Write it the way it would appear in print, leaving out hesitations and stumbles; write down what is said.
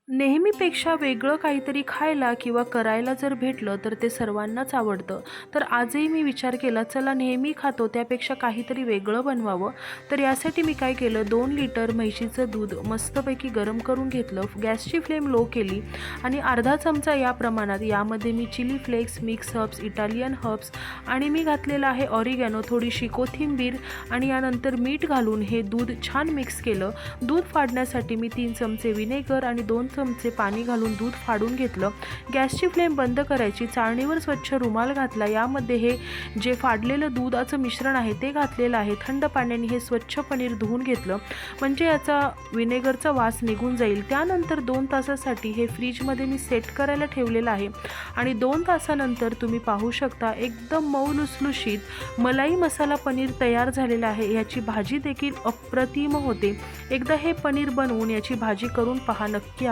नेहमीपेक्षा वेगळं काहीतरी खायला किंवा करायला जर भेटलं तर ते सर्वांनाच आवडतं. तर आजही मी विचार केला, चला नेहमी खातो त्यापेक्षा काहीतरी वेगळं बनवावं. तर यासाठी मी काय केलं, 2 लिटर म्हैशीचं दूध मस्तपैकी गरम करून घेतलं. गॅसची फ्लेम लो केली आणि अर्धा चमचा या प्रमाणात यामध्ये मी chilli flakes, mix herbs, Italian herbs आणि मी घातलेलं आहे ऑरिगॅनो, थोडीशी कोथिंबीर आणि यानंतर मीठ घालून हे दूध छान मिक्स केलं. दूध फाडण्यासाठी मी 3 चमचे विनेगर आणि 2 चमचे पाणी घालून दूध फाडून घेतलं. गॅसची फ्लेम बंद करायची. चाळणीवर स्वच्छ रुमाल घातला. यामध्ये हे जे फाडलेलं दुधाचं मिश्रण आहे ते घातलेलं आहे. थंड पाण्याने हे स्वच्छ पनीर धुवून घेतलं, म्हणजे याचा विनेगरचा वास निघून जाईल. त्यानंतर 2 तासासाठी हे फ्रीजमध्ये मी सेट करायला ठेवलेलं आहे आणि 2 तासानंतर तुम्ही पाहू शकता एकदम मऊ लुसलुशीत मलाई मसाला पनीर तयार झालेला आहे. याची भाजी देखील अप्रतिम होते. एकदा हे पनीर बनवून याची भाजी करून पहा नक्की.